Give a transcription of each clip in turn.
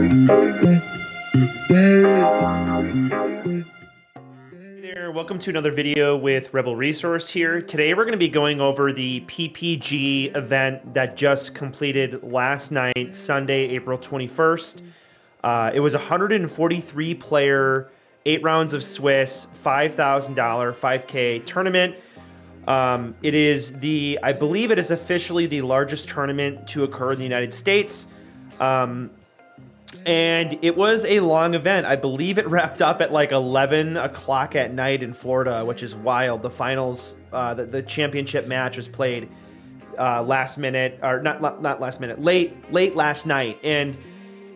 There, welcome to another video with Rebel Resource here. Today we're going to be going over the PPG event that just completed last night, Sunday, April 21st. It was a 143 player, 8 rounds of Swiss, $5,000, 5K tournament. It is I believe it is officially the largest tournament to occur in the United States. And it was a long event. I believe it wrapped up at like 11 o'clock at night in Florida, which is wild. The finals, the championship match was played last minute, or not last minute, late last night. And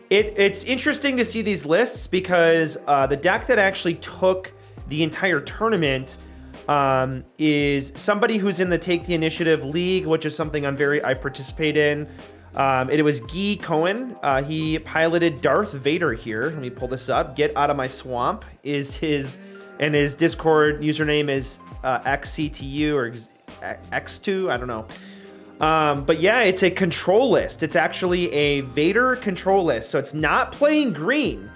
it's interesting to see these lists because the deck that actually took the entire tournament is somebody who's in the Take the Initiative League, which is something I participate in. It was Guy Cohen. He piloted Darth Vader here. Let me pull this up. Get Out of My Swamp is his Discord username is XCTU or X2. I don't know. But yeah, it's a control list. It's actually a Vader control list. So it's not playing green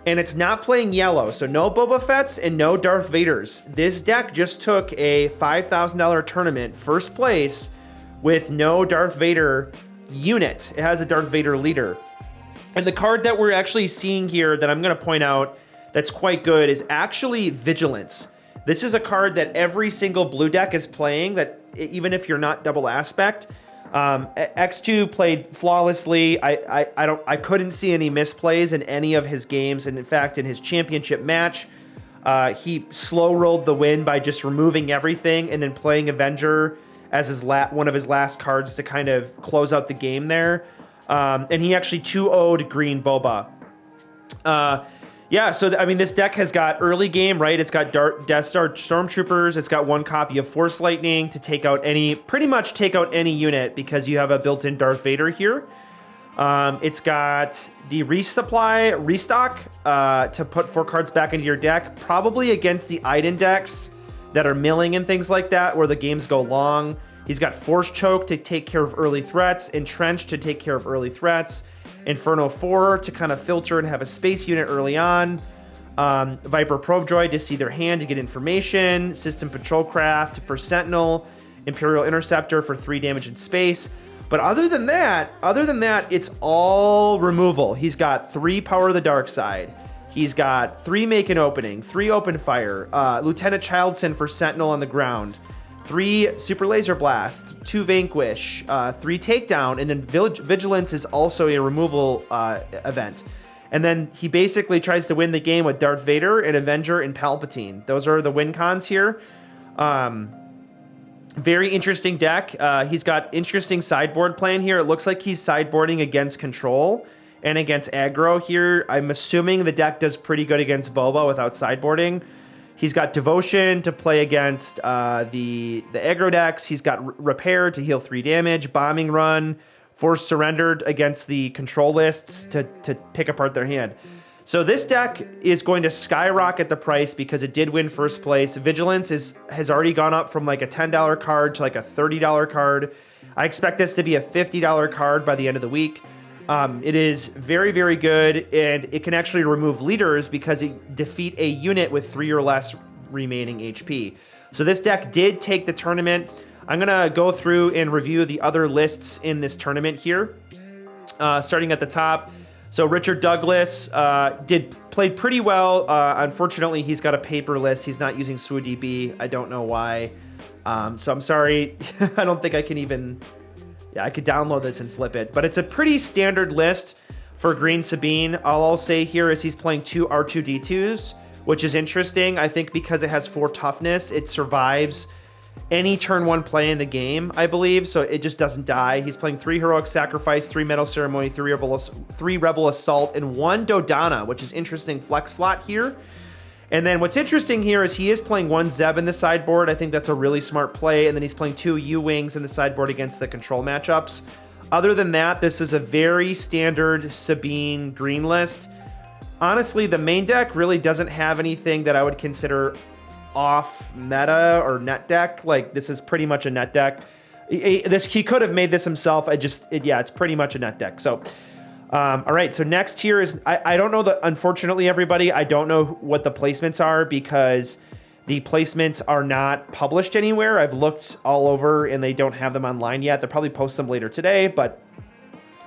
and it's not playing yellow. So no Boba Fett's and no Darth Vaders. This deck just took a $5,000 tournament, first place, with no Darth Vader unit. It has a Darth Vader leader. And the card that we're actually seeing here that I'm going to point out that's quite good is actually Vigilance. This is a card that every single blue deck is playing, that even if you're not double aspect. X2 played flawlessly. I couldn't see any misplays in any of his games. And in fact, in his championship match, he slow rolled the win by just removing everything and then playing Avenger as one of his last cards to kind of close out the game there. And he actually 2-0'd green Boba. Yeah, so I mean, this deck has got early game, right? It's got Death Star Stormtroopers. It's got one copy of Force Lightning to pretty much take out any unit because you have a built-in Darth Vader here. It's got the restock to put 4 cards back into your deck, probably against the Iden decks that are milling and things like that, where the games go long. He's got Force Choke to take care of early threats, Entrench to take care of early threats, Inferno 4 to kind of filter and have a space unit early on, Viper Probe Droid to see their hand to get information, System Patrol Craft for Sentinel, Imperial Interceptor for 3 damage in space. But other than that, it's all removal. He's got 3 Power of the Dark Side. He's got 3 Make an Opening, 3 Open Fire, Lieutenant Childson for Sentinel on the ground, 3 Super Laser Blast, 2 Vanquish, 3 Takedown, and then Vigilance is also a removal event. And then he basically tries to win the game with Darth Vader and Avenger and Palpatine. Those are the win cons here. Very interesting deck. He's got interesting sideboard plan here. It looks like he's sideboarding against Control and against aggro here. I'm assuming the deck does pretty good against Boba without sideboarding. He's got Devotion to play against the aggro decks. He's got Repair to heal 3 damage, Bombing Run, Force Surrendered against the control lists to pick apart their hand. So this deck is going to skyrocket the price because it did win first place. Vigilance has already gone up from like a $10 card to like a $30 card. I expect this to be a $50 card by the end of the week. It is very, very good, and it can actually remove leaders because it defeat a unit with 3 or less remaining HP. So this deck did take the tournament. I'm going to go through and review the other lists in this tournament here. Starting at the top. So Richard Douglas played pretty well. Unfortunately, he's got a paper list. He's not using SWDB. I don't know why. So I'm sorry. I don't think I can even... Yeah, I could download this and flip it, but it's a pretty standard list for Green Sabine. All I'll say here is he's playing 2 R2-D2s, which is interesting. I think because it has 4 toughness, it survives any turn 1 play in the game, I believe, so it just doesn't die. He's playing 3 Heroic Sacrifice, 3 Metal Ceremony, 3 Rebel Assault, and 1 Dodana, which is interesting flex slot here. And then what's interesting here is he is playing 1 Zeb in the sideboard. I think that's a really smart play. And then he's playing 2 U-Wings in the sideboard against the control matchups. Other than that, this is a very standard Sabine green list. Honestly, the main deck really doesn't have anything that I would consider off meta or net deck. Like, this is pretty much a net deck. He could have made this himself. Yeah, it's pretty much a net deck. So All right, so next here is, I don't know unfortunately, everybody, I don't know what the placements are because the placements are not published anywhere. I've looked all over and they don't have them online yet. They'll probably post them later today, but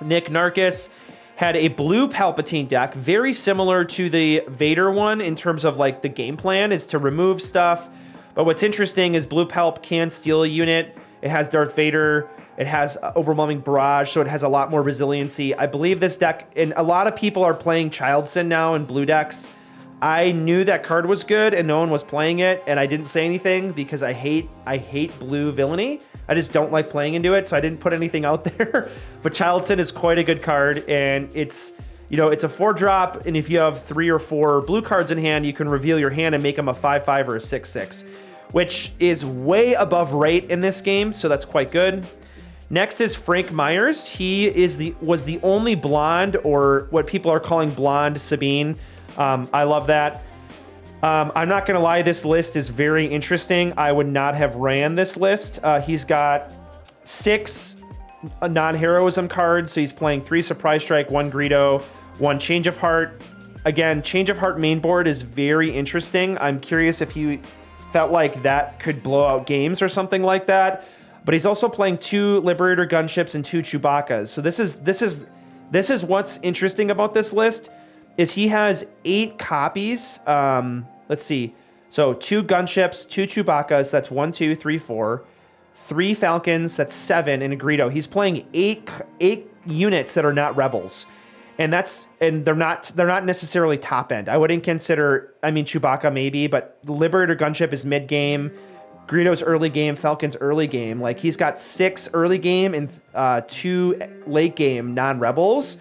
Nick Narkis had a blue Palpatine deck, very similar to the Vader one in terms of like the game plan is to remove stuff. But what's interesting is blue Palp can steal a unit. It has Darth Vader. It has overwhelming barrage, so it has a lot more resiliency. I believe this deck, and a lot of people are playing Childson now in blue decks. I knew that card was good and no one was playing it, and I didn't say anything because I hate blue villainy. I just don't like playing into it, so I didn't put anything out there. But Childson is quite a good card, and it's, you know, it's a 4-drop, and if you have 3 or 4 blue cards in hand, you can reveal your hand and make them a 5/5 or a 6/6, which is way above rate in this game, so that's quite good. Next is Frank Myers. He was the only blonde, or what people are calling blonde Sabine. I love that. I'm not going to lie, this list is very interesting. I would not have ran this list. He's got 6 non-heroism cards, so he's playing 3 Surprise Strike, 1 Greedo, 1 Change of Heart. Again, Change of Heart main board is very interesting. I'm curious if he felt like that could blow out games or something like that. But he's also playing 2 Liberator gunships and 2 Chewbacca's. So this is what's interesting about this list. Is he has 8 copies. Let's see. So 2 gunships, 2 Chewbacca's. That's 1, 2, 3, 4. 3 Falcons. That's 7, and a Greedo. He's playing 8 units that are not rebels, and they're not necessarily top end. I wouldn't consider. I mean, Chewbacca maybe, but the Liberator gunship is mid game. Greedo's early game. Falcon's early game. Like he's got 6 early game and 2 late game non-rebels,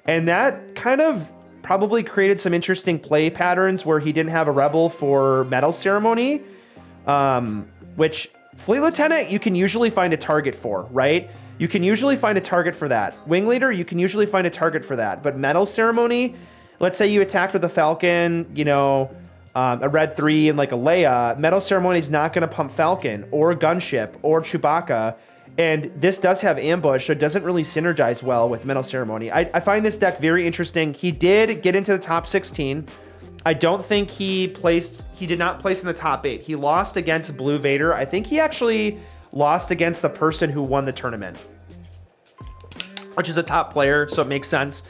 and that kind of probably created some interesting play patterns where he didn't have a rebel for Medal Ceremony, which Fleet Lieutenant you can usually find a target for, right? You can usually find a target for that. Wing Leader, you can usually find a target for that. But Medal Ceremony, let's say you attacked with a Falcon, you know, a Red 3 and like a Leia, Medal Ceremony is not going to pump Falcon or Gunship or Chewbacca. And this does have ambush, so it doesn't really synergize well with Medal Ceremony. I find this deck very interesting. He did get into the top 16. I don't think he did not place in the top 8. He lost against Blue Vader. I think he actually lost against the person who won the tournament, which is a top player, so it makes sense.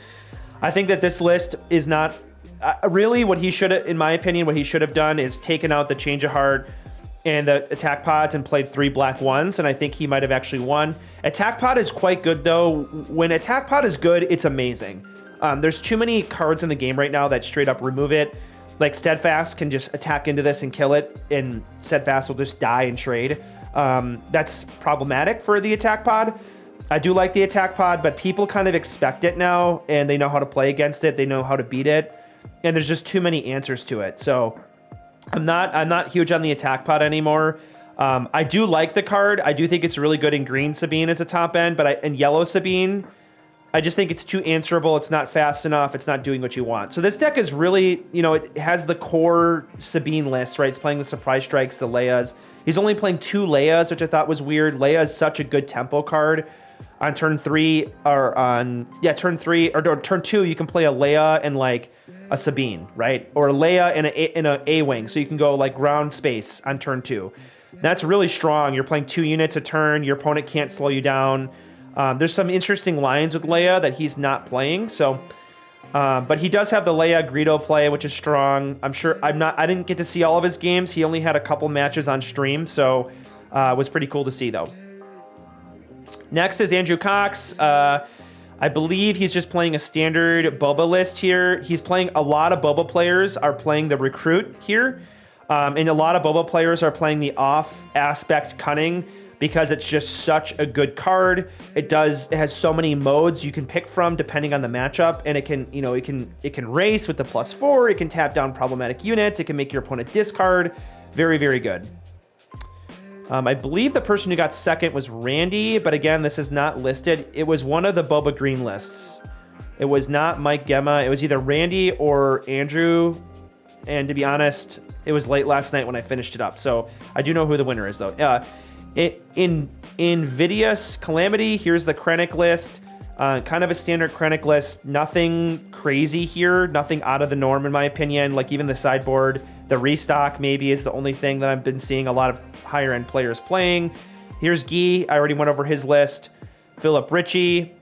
I think that this list is not really what he should have, in my opinion, what he should have done is taken out the Change of Heart and the attack pods and played 3 black 1s, and I think he might have actually won. Attack pod is quite good though. When attack pod is good, it's amazing. There's too many cards in the game right now that straight up remove it. Like Steadfast can just attack into this and kill it, and Steadfast will just die and trade. That's problematic for the attack pod. I do like the attack pod, but people kind of expect it now, and they know how to play against it. They know how to beat it, and there's just too many answers to it. So I'm not huge on the attack pod anymore. I do like the card. I do think it's really good in green Sabine as a top end, but in yellow Sabine, I just think it's too answerable. It's not fast enough. It's not doing what you want. So this deck is really, you know, it has the core Sabine list, right? It's playing the Surprise Strikes, the Leias. He's only playing 2 Leias, which I thought was weird. Leia is such a good tempo card. On turn 3, or on, yeah, turn 3, or turn 2, you can play a Leia and like a Sabine, right? Or a Leia in a A-wing, so you can go like ground space on turn 2. That's really strong. You're playing 2 units a turn. Your opponent can't slow you down. There's some interesting lines with Leia that he's not playing. So, but he does have the Leia Greedo play, which is strong. I didn't get to see all of his games. He only had a couple matches on stream, so it was pretty cool to see though. Next is Andrew Cox. I believe he's just playing a standard Boba list here. He's playing a lot of Boba players are playing the Recruit here. And a lot of Boba players are playing the off aspect Cunning, because it's just such a good card. It has so many modes you can pick from depending on the matchup, and it can, you know, it can race with the +4, it can tap down problematic units, it can make your opponent discard. Very, very good. I believe the person who got second was Randy, but again, this is not listed. It was one of the Boba Green lists. It was not Mike Gemma. It was either Randy or Andrew, and to be honest, it was late last night when I finished it up, so I do know who the winner is though. In Invidious Calamity, here's the Krennic list. Kind of a standard Krennic list. Nothing crazy here. Nothing out of the norm, in my opinion. Like even the sideboard, the restock maybe is the only thing that I've been seeing a lot of higher end players playing. Here's Guy. I already went over his list. Philip Ritchie.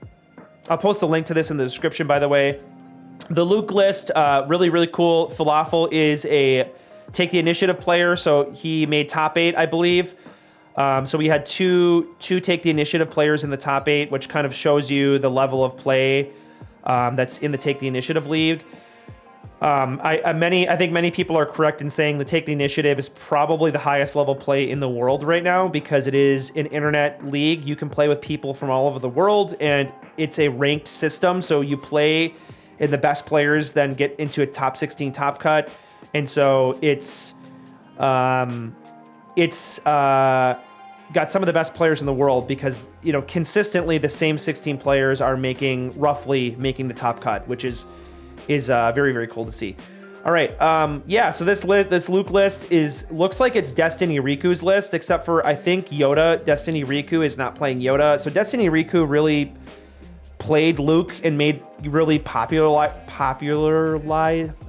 I'll post a link to this in the description, by the way. The Luke list, really, really cool. Falafel is a take the initiative player, so he made top 8, I believe. So we had two take the initiative players in the top 8, which kind of shows you the level of play that's in the take the initiative league. I think many people are correct in saying the take the initiative is probably the highest level play in the world right now because it is an internet league. You can play with people from all over the world, and it's a ranked system. So you play, and the best players then get into a top 16 top cut, and so it's got some of the best players in the world because consistently the same 16 players are roughly making the top cut, which is very, very cool to see. All right, so this Luke list looks like it's Destiny Riku's list, except for I think Destiny Riku is not playing Yoda. So Destiny Riku really played Luke and made really popular. I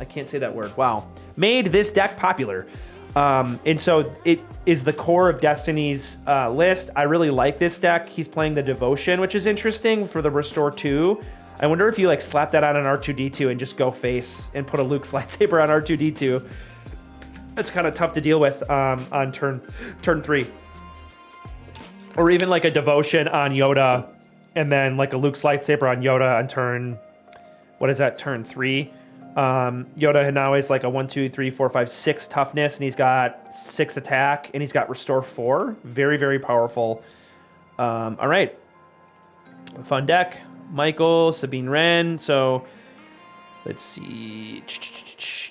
can't say that word. Wow, made this deck popular. And so it is the core of Destiny's list. I really like this deck. He's playing the Devotion, which is interesting for the Restore 2. I wonder if you slap that on an R2-D2 and just go face and put a Luke's lightsaber on R2-D2. That's kind of tough to deal with on turn 3. Or even a Devotion on Yoda and then a Luke's lightsaber on Yoda on turn 3. Yoda now is a 1, 2, 3, 4, 5, 6 toughness, and he's got 6 attack, and he's got Restore 4. Very, very powerful. All right. Fun deck. Michael, Sabine Wren. So let's see.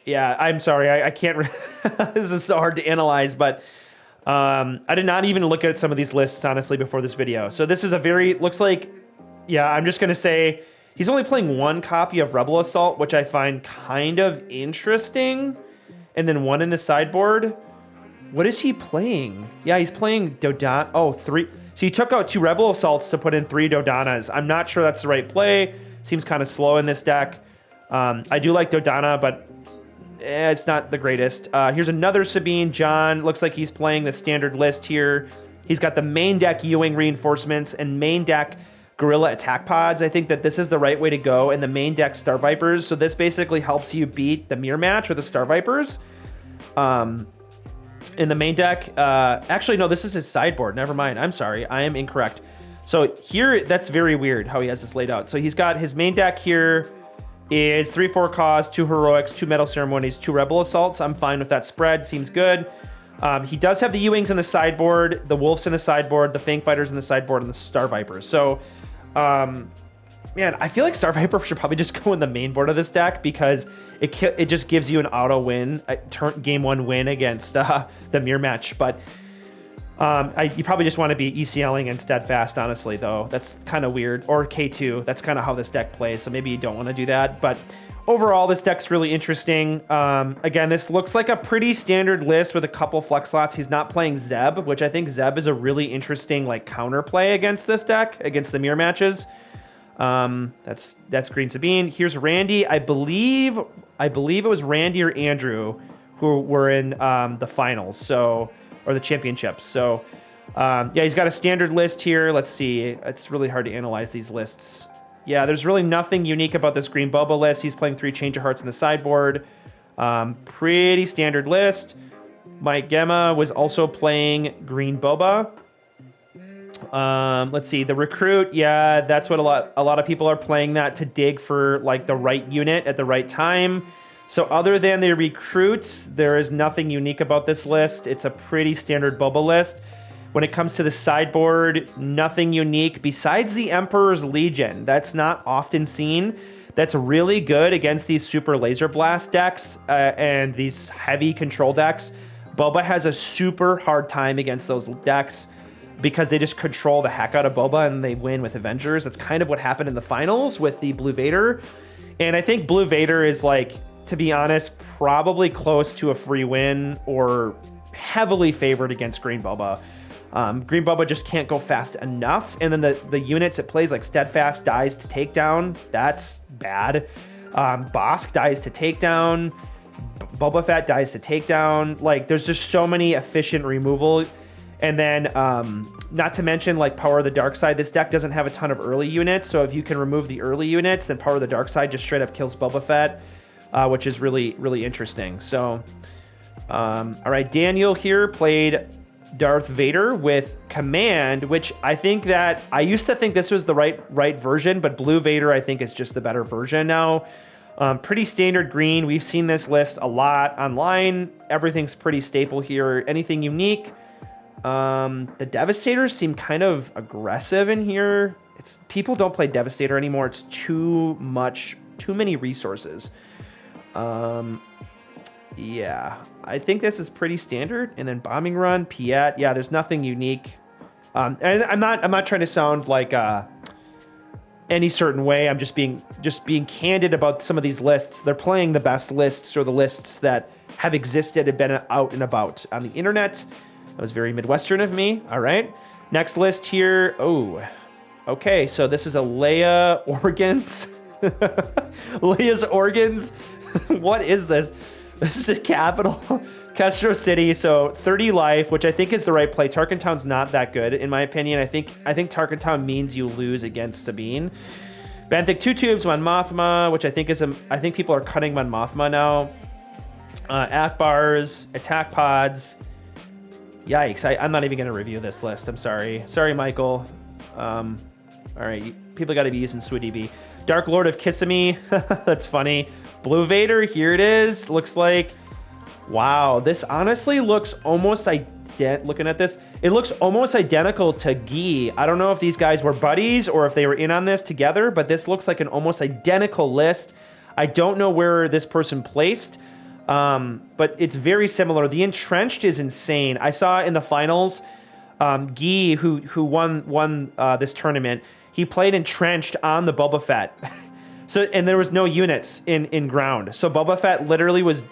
Yeah, I'm sorry. I can't. This is so hard to analyze, but I did not even look at some of these lists, honestly, before this video. So this is looks like, I'm just going to say he's only playing 1 copy of Rebel Assault, which I find kind of interesting. And then 1 in the sideboard. What is he playing? Yeah, he's playing Dodana. Oh, 3. So he took out 2 Rebel Assaults to put in 3 Dodanas. I'm not sure that's the right play. Seems kind of slow in this deck. I do like Dodana, but it's not the greatest. Here's another Sabine. John looks like he's playing the standard list here. He's got the main deck Ewing reinforcements and main deck Gorilla attack pods. I think that this is the right way to go, and the main deck Star Vipers. So this basically helps you beat the mirror match with the Star Vipers. In the main deck, actually, no, this is his sideboard. Never mind. I'm sorry. I am incorrect. So here, that's very weird how he has this laid out. So he's got his main deck here is 3, 4 Cause, 2 Heroics, 2 Metal Ceremonies, 2 Rebel Assaults. I'm fine with that spread. Seems good. He does have the U-Wings in the sideboard, the Wolves in the sideboard, the Fang Fighters in the sideboard, and the Star Vipers. So, man, I feel like Star Viper should probably just go in the main board of this deck because it just gives you an auto win, game 1 win against the mirror match. But you probably just want to be ECLing and Steadfast, honestly, though. That's kind of weird. Or K2. That's kind of how this deck plays, so maybe you don't want to do that. But overall, this deck's really interesting. Again, this looks like a pretty standard list with a couple flex slots. He's not playing Zeb, which I think Zeb is a really interesting counter play against this deck, against the mirror matches. That's Green Sabine. Here's Randy. I believe it was Randy or Andrew who were in the finals, or the championships. So he's got a standard list here. Let's see. It's really hard to analyze these lists. Yeah, there's really nothing unique about this Green Boba list. He's playing 3 Change of Hearts in the sideboard. Pretty standard list. Mike Gemma was also playing Green Boba. Let's see, the Recruit. Yeah, that's what a lot of people are playing that to dig for the right unit at the right time. So other than the Recruits, there is nothing unique about this list. It's a pretty standard Boba list. When it comes to the sideboard, nothing unique besides the Emperor's Legion. That's not often seen. That's really good against these super laser blast decks and these heavy control decks. Boba has a super hard time against those decks because they just control the heck out of Boba and they win with Avengers. That's kind of what happened in the finals with the Blue Vader. And I think Blue Vader is, to be honest, probably close to a free win or heavily favored against Green Boba. Green Bubba just can't go fast enough. And then the units it plays, like Steadfast dies to takedown. That's bad. Bosk dies to takedown. Boba Fett dies to takedown. Like, there's just so many efficient removal. And then, not to mention, like, Power of the Dark Side. This deck doesn't have a ton of early units. So if you can remove the early units, then Power of the Dark Side just straight up kills Boba Fett, which is really, really interesting. So, all right, Daniel here played Darth Vader with Command, which I think that I used to think this was the right version, but Blue Vader I think is just the better version now. Pretty standard green. We've seen this list a lot online. Everything's pretty staple here. Anything unique? The Devastators seem kind of aggressive in here. People don't play Devastator anymore. It's too many resources. Yeah, I think this is pretty standard. And then Bombing Run, Piet. Yeah, there's nothing unique. And I'm not trying to sound like any certain way. I'm just being candid about some of these lists. They're playing the best lists, or the lists that have existed and been out and about on the internet. That was very Midwestern of me. All right, next list here. Oh, okay. So this is a Leia Organs. Leia's Organs. What is this? This is capital Castro City. So 30 life, which I think is the right play. Tarkin Town's not that good in my opinion. I think Tarkin Town means you lose against Sabine. Benthic 2 tubes, Mon Mothma, which I think people are cutting Mon Mothma now. Akbars, attack pods. Yikes! I'm not even gonna review this list. I'm sorry. Sorry, Michael. All right, people got to be using SWDB. Dark Lord of Kissimmee. That's funny. Blue Vader, here it is. Looks like, wow, this honestly looks almost looking at this, it looks almost identical to Guy. I don't know if these guys were buddies or if they were in on this together, but this looks like an almost identical list. I don't know where this person placed, but it's very similar. The Entrenched is insane. I saw in the finals, Guy, who won this tournament, he played Entrenched on the Boba Fett. So, and there was no units in ground. So Boba Fett literally was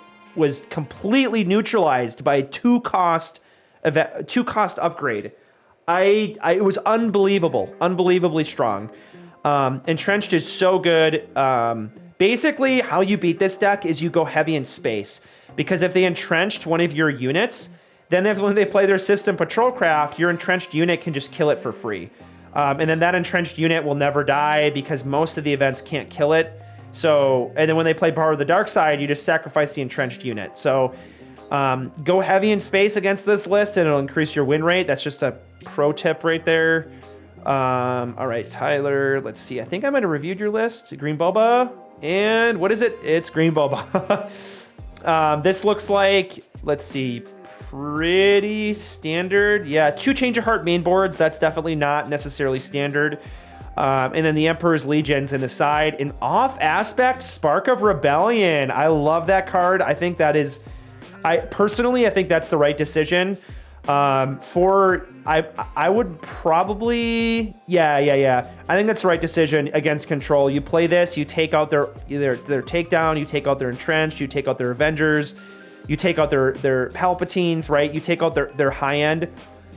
completely neutralized by a two cost upgrade. It was unbelievably strong. Entrenched is so good. Basically, how you beat this deck is you go heavy in space, because if they entrenched one of your units, then when they play their system Patrol Craft, your entrenched unit can just kill it for free. And then that entrenched unit will never die because most of the events can't kill it. So, and then when they play Power of the Dark Side, you just sacrifice the entrenched unit. So, go heavy in space against this list and it'll increase your win rate. That's just a pro tip right there. All right, Tyler, let's see. I think I might have reviewed your list. Green Boba. And what is it? It's Green Boba. This looks like, let's see, pretty standard. Yeah, 2 Change of Heart main boards. That's definitely not necessarily standard. And then the Emperor's Legions in the side. An off aspect, Spark of Rebellion. I love that card. I think that is, I think that's the right decision. I would probably, yeah. I think that's the right decision against Control. You play this, you take out their takedown, you take out their Entrenched, you take out their Avengers, you take out their Palpatines, right? You take out their high end.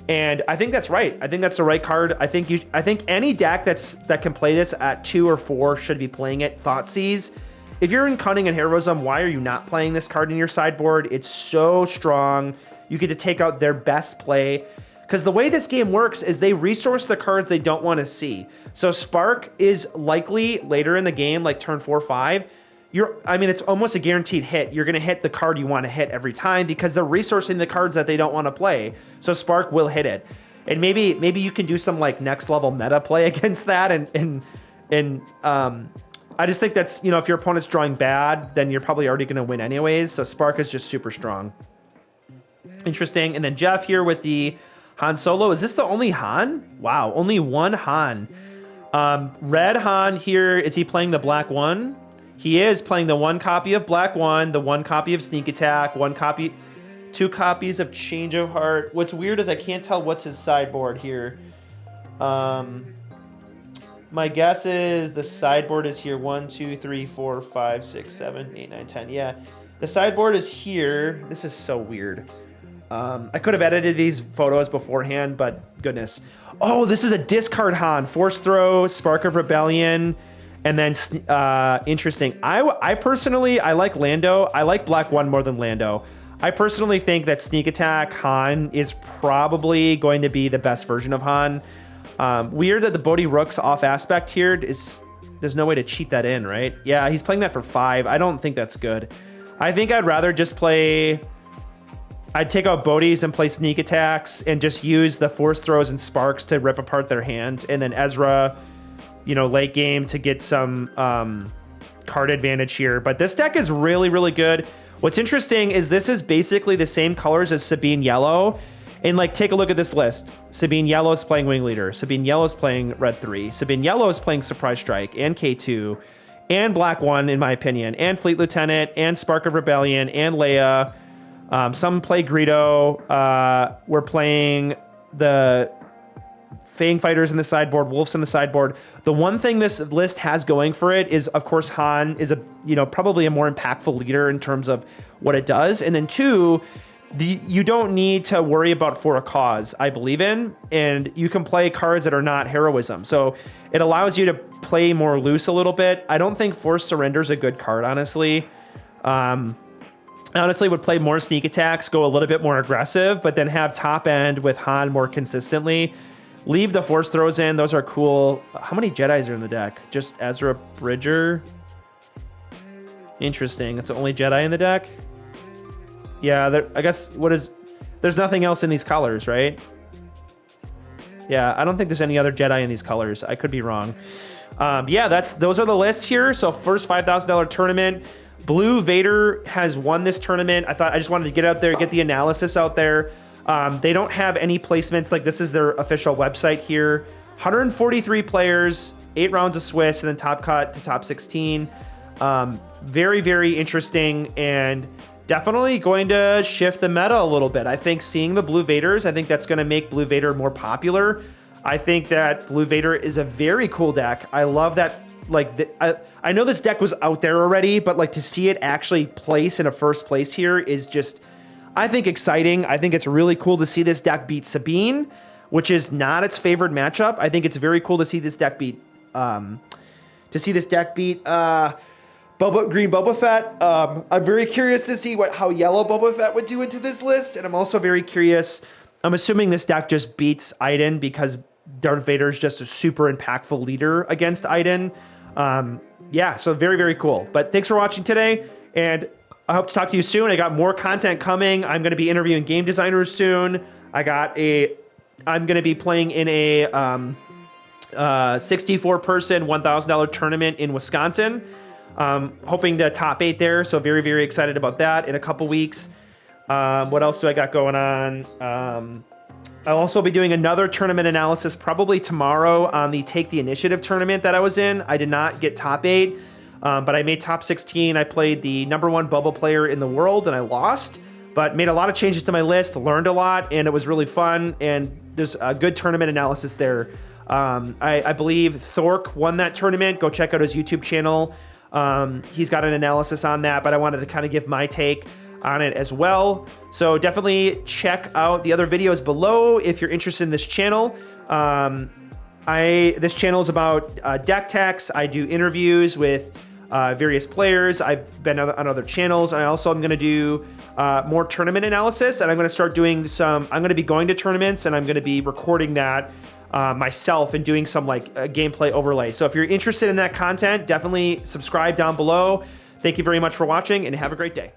And I think that's right. I think that's the right card. I think any deck that can play this at 2 or 4 should be playing it. Thoughtseize. If you're in Cunning and Heroism, why are you not playing this card in your sideboard? It's so strong. You get to take out their best play. Because the way this game works is they resource the cards they don't want to see. So Spark is likely later in the game, like turn 4 or 5. It's almost a guaranteed hit. You're going to hit the card you want to hit every time because they're resourcing the cards that they don't want to play. So Spark will hit it. And maybe you can do some like next level meta play against that. And I just think that's, if your opponent's drawing bad, then you're probably already going to win anyways. So Spark is just super strong. Interesting. And then Jeff here with the Han Solo. Is this the only Han? Wow, only one Han. Red Han here. Is he playing the black one? He is playing the 1 copy of Black One, the 1 copy of Sneak Attack, 2 copies of Change of Heart. What's weird is I can't tell what's his sideboard here. My guess is the sideboard is here. 1, 2, 3, 4, 5, 6, 7, 8, 9, 10. Yeah, the sideboard is here. This is so weird. I could have edited these photos beforehand, but goodness. Oh, this is a discard Han. Force Throw, Spark of Rebellion, and then interesting. I personally, I like Lando. I like Black 1 more than Lando. I personally think that Sneak Attack Han is probably going to be the best version of Han. Weird that the Bodhi Rook's off aspect here there's no way to cheat that in, right? Yeah, he's playing that for 5. I don't think that's good. I think I'd rather just I'd take out Bodhi's and play Sneak Attacks and just use the Force Throws and Sparks to rip apart their hand. And then Ezra, late game to get some card advantage here. But this deck is really, really good. What's interesting is this is basically the same colors as Sabine Yellow. And take a look at this list. Sabine Yellow is playing Wing Leader. Sabine Yellow is playing Red 3. Sabine Yellow is playing Surprise Strike and K2 and Black 1, in my opinion, and Fleet Lieutenant and Spark of Rebellion and Leia. Some play Greedo. We're playing the Fang Fighters in the sideboard, Wolves in the sideboard. The one thing this list has going for it is, of course, Han is probably a more impactful leader in terms of what it does. And then 2, you don't need to worry about for a cause, I believe in, and you can play cards that are not heroism. So it allows you to play more loose a little bit. I don't think Forced Surrender is a good card, honestly. Honestly, would play more Sneak Attacks, go a little bit more aggressive, but then have top end with Han more consistently. Leave the Force Throws in. Those are cool. How many Jedis are in the deck? Just Ezra Bridger. Interesting. It's the only Jedi in the deck. Yeah, I guess there's nothing else in these colors, right? Yeah, I don't think there's any other Jedi in these colors. I could be wrong. Yeah, those are the lists here. So first $5,000 tournament. Blue Vader has won this tournament. I just wanted to get out there, get the analysis out there. They don't have any placements. This is their official website here. 143 players, 8 rounds of Swiss, and then top cut to top 16. Very, very interesting, and definitely going to shift the meta a little bit. I think seeing the Blue Vaders, I think that's going to make Blue Vader more popular. I think that Blue Vader is a very cool deck. I love that. I know this deck was out there already, but to see it actually place in a first place here is just, I think, exciting. I think it's really cool to see this deck beat Sabine, which is not its favored matchup. I think it's very cool to see this deck beat Green Boba Fett. I'm very curious to see how yellow Boba Fett would do into this list, and I'm also very curious. I'm assuming this deck just beats Iden because Darth Vader is just a super impactful leader against Iden. Yeah, so very, very cool. But thanks for watching today, and I hope to talk to you soon. I got more content coming. I'm going to be interviewing game designers soon. I'm going to be playing in a 64-person $1,000 tournament in Wisconsin. Hoping to top 8 there, so very, very excited about that in a couple weeks. What else do I got going on? I'll also be doing another tournament analysis probably tomorrow on the Take the Initiative tournament that I was in. I did not get top 8, but I made top 16. I played the #1 bubble player in the world, and I lost, but made a lot of changes to my list, learned a lot, and it was really fun, and there's a good tournament analysis there. I believe Thork won that tournament. Go check out his YouTube channel. He's got an analysis on that, but I wanted to kind of give my take on it as well. So definitely check out the other videos below if you're interested in this channel. This channel is about deck techs. I do interviews with various players. I've been on other channels, and I also am going to do more tournament analysis, and I'm going to start doing I'm going to be going to tournaments, and I'm going to be recording that myself and doing some gameplay overlay. So if you're interested in that content, definitely subscribe down below. Thank you very much for watching, and have a great day.